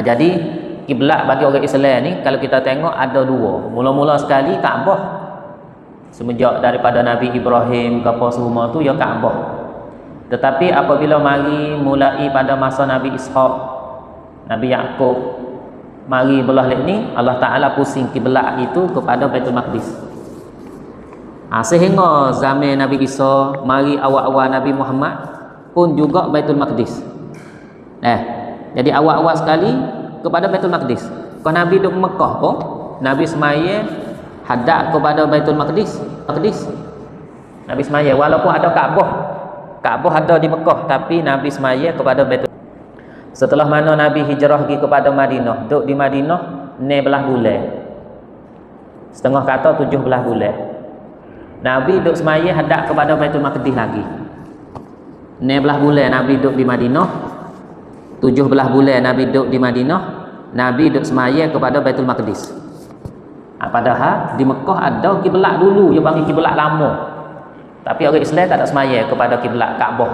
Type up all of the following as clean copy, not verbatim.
Jadi kiblat bagi orang Islam ni kalau kita tengok ada dua. Mula-mula sekali Kaabah. Semenjak daripada Nabi Ibrahim ke apa semua tu ya Kaabah. Tetapi apabila mari mulai pada masa Nabi Ishaq, Nabi Yaqub, mari belah ni Allah Taala pusing kiblat itu kepada Baitul Maqdis. Sehingga zaman Nabi Isa, mari awal-awal Nabi Muhammad pun juga Baitul Maqdis. Jadi awal-awal sekali kepada Baitul Maqdis. Kalau Nabi duduk Mekah pun, Nabi semaya hadap kepada Baitul Maqdis. Nabi semaya walaupun ada Kaabah ada di Mekah, tapi Nabi semaya kepada Baitul. Setelah mana Nabi hijrah pergi kepada Madinah, duduk di Madinah 9 bulan. Setengah kata 17 bulan. Nabi duduk semaya hadap kepada Baitul Maqdis lagi. 16 bulan Nabi duduk di Madinah. 17 bulan Nabi duduk di Madinah. Nabi duduk semaya kepada Baitul Maqdis. Padahal di Mekah ada kiblat dulu, dia panggil kiblat lama. Tapi orang Islam tak ada semaya kepada kiblat Kaabah.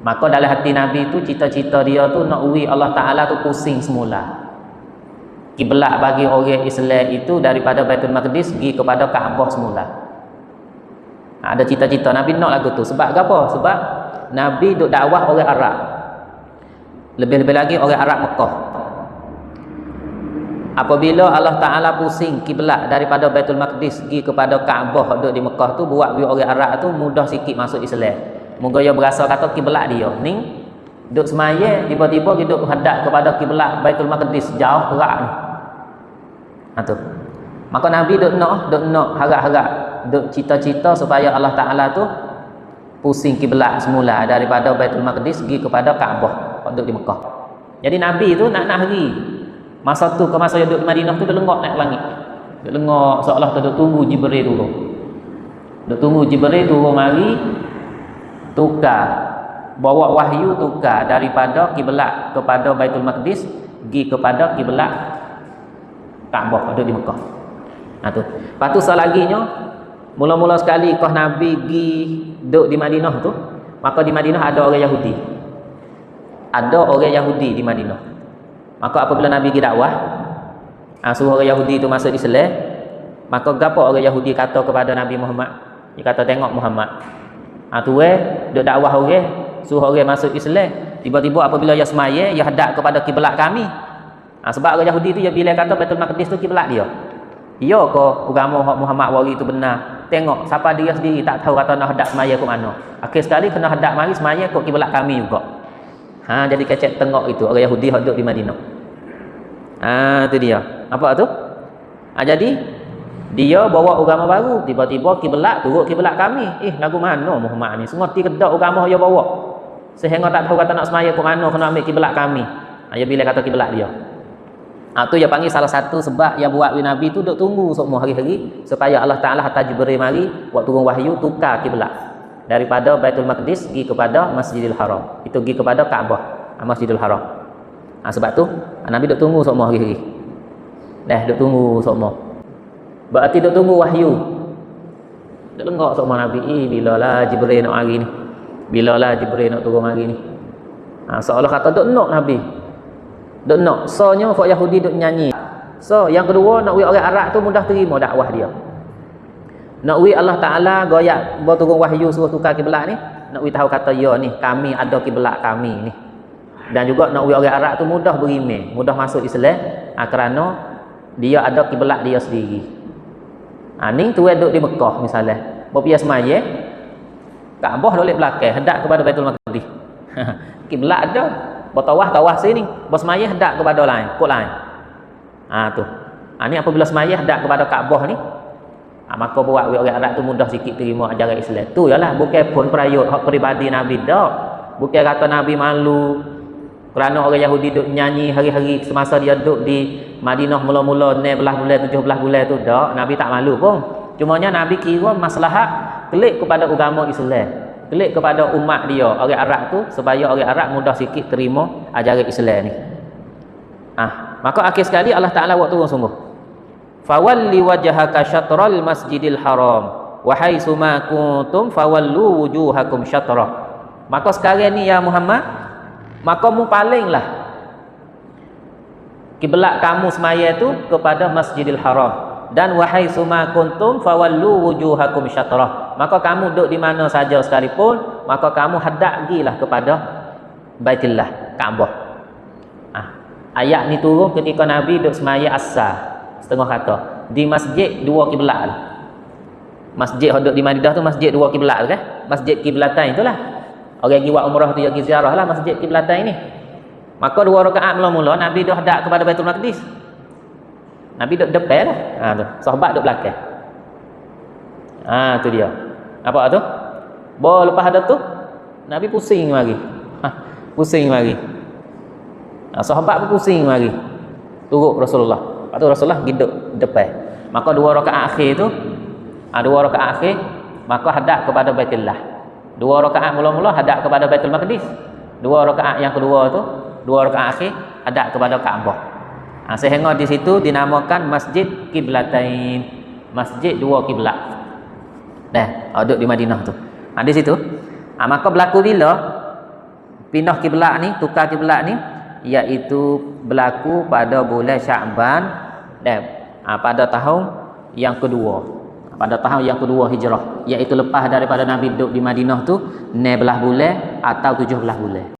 Maka dalam hati Nabi tu cita-cita dia tu nak uwi Allah Taala tu pusing semula. Kiblat bagi orang Islam itu daripada Baitul Maqdis pergi kepada Kaabah semula. Ada cita-cita Nabi nak lagu tu. Sebab apa? Sebab Nabi duk dakwah orang Arab. Lebih-lebih lagi orang Arab Mekah. Apabila Allah Ta'ala pusing kiblat daripada Baitul Maqdis pergi kepada Kaabah duduk di Mekah tu, buat biar orang Arab tu mudah sikit masuk Islam. Moga dia berasa kata kiblat dia ni duduk semaya, tiba-tiba dia duduk hadap kepada kiblat Baitul Maqdis jauh kerak ni. Tu. Maka Nabi duduk nak harap-harap, duduk cita-cita supaya Allah Ta'ala tu pusing kiblat semula daripada Baitul Maqdis pergi kepada Kaabah duduk di Mekah. Jadi Nabi tu nak hari masa tu ke masa dia duduk di Madinah tu dia lengok naik ke langit. Dia lengok seolah tu duduk tunggu Jibril turun. Duduk tunggu Jibril turun mari tukar, bawa wahyu tukar daripada kiblat kepada Baitul Maqdis pergi kepada kiblat Kaabah duduk di Mekah. Tu. Lepas tu selaginya mula-mula sekali kau Nabi pergi duduk di Madinah tu, maka di Madinah ada orang Yahudi. Ada orang Yahudi di Madinah. Maka apabila Nabi pergi dakwah, suruh orang Yahudi itu masuk Islam, maka gapo orang Yahudi kata kepada Nabi Muhammad? Dia kata tengok Muhammad. Tu duk dakwah orang, suruh orang masuk Islam, tiba-tiba apabila dia semaya, dia hadap kepada kiblat kami. Sebab orang Yahudi tu dia bila kata Baitul Maqdis tu kiblat dia. Ya ke agama Muhammad wari itu benar? Tengok siapa dia sendiri tak tahu kata nak hadap semaya ke mana. Akhir sekali kena hadap mari semaya ke kiblat kami juga. Jadi kecek tengok itu orang Yahudi yang duduk di Madinah. Itu dia. Apa tu? Jadi dia bawa agama baru, tiba-tiba kiblat turut kiblat kami. Lagu mana Muhammad ni? Sengerti kedak agama dia bawa. Sehingga tak tahu kata nak semaya ke mana, kena ambil kiblat kami. Dia bila kata kiblat dia. Tu dia panggil salah satu sebab yang buat Nabi tu duk tunggu semua hari-hari supaya Allah Taala hantar Jibril mari buat turun wahyu tukar kiblat. Daripada Baitul Maqdis pergi kepada Masjidil Haram. Itu pergi kepada Kaabah, Masjidil Haram. Sebab tu Nabi duk tunggu semua hari-hari. Duk tunggu semua. Berarti duk tunggu wahyu. Duk lengok semua Nabi, bilalah Jibril nak hari ni. Bilalah Jibril nak turun hari ni. Seolah kata duk nak Nabi. Duk nak. Soalnya folk Yahudi duk nyanyi. So yang kedua nak orang Arab tu mudah terima dakwah dia. Nak Allah Ta'ala goyak turun wahyu suruh tukar kiblat ni, nak tahu kata ya ni kami ada kiblat kami ni. Dan juga nak orang Arab tu mudah beriman, mudah masuk Islam kerana dia ada kiblat dia sendiri. Ni tu duduk di Mekah misalnya, berpia semaya Kaabah dolek belakang hadap kepada Baitul Maqdis. Kiblat ada bertawaf sini, bersemaya hadap kepada lain, kok lain. Tu. Ni apabila semaya hadap kepada Kaabah ni, maka buat orang Arab tu mudah sikit terima ajaran Islam. Tu ialah bukan pun perayaan hak peribadi Nabi dak. Bukan kata Nabi malu kerana orang Yahudi duk nyanyi hari-hari semasa dia duduk di Madinah mula-mula 16 bulan 17 bulan tu dak. Nabi tak malu pun. Cumanya Nabi kira maslahat kelik kepada agama Islam. Kelik kepada umat dia orang Arab tu supaya orang Arab mudah sikit terima ajaran Islam ni. Maka akhir sekali Allah Taala buat turun sungguh. Fawalli wajhaka syatral masjidil haram wa haitsu ma kuntum fawallu wujuhakum syatra. Maka sekarang ni ya Muhammad, maka mu palinglah kiblat kamu semaya tu kepada Masjidil Haram, dan wahai suma kuntum fawallu wujuhakum syatrah, maka kamu duduk di mana saja sekalipun, maka kamu hadap gilah kepada Baitullah, Kaabah. Ayat ni turun ketika Nabi duduk semaya asar, setengah kata di masjid dua kiblat lah. Masjid duduk di Madinah tu masjid dua kiblat tu kan, masjid kiblatain itulah. Orang yang buat umrah tu pergi ziarah lah masjid kiblatain ni. Maka 2 rakaat mula-mula Nabi duduk hadap kepada Baitul Maqdis. Nabi duduk depan lah. Tu. Sahabat duduk belakang. Tu dia. Apa tu? Lepas ada tu Nabi pusing lagi. Pusing lagi. Sahabat pun pusing lagi. Turut Rasulullah. Lepas tu Rasulullah pergi duduk depan. Maka 2 rakaat akhir tu, 2 rakaat akhir maka hadap kepada Baitullah. 2 rakaat mula-mula hadap kepada Baitul Maqdis. 2 rakaat yang kedua tu, 2 rakaat akhir hadap kepada Kaabah. Sehingga di situ dinamakan Masjid Kiblatain, masjid 2 kiblat. Duduk di Madinah tu. Di situ. Maka berlaku bila pindah kiblat ni, tukar kiblat ni, iaitu berlaku pada bulan Sya'ban pada tahun yang kedua. Pada tahun yang kedua Hijrah, iaitu lepas daripada Nabi duduk di Madinah tu 16 bulan atau 17 bulan.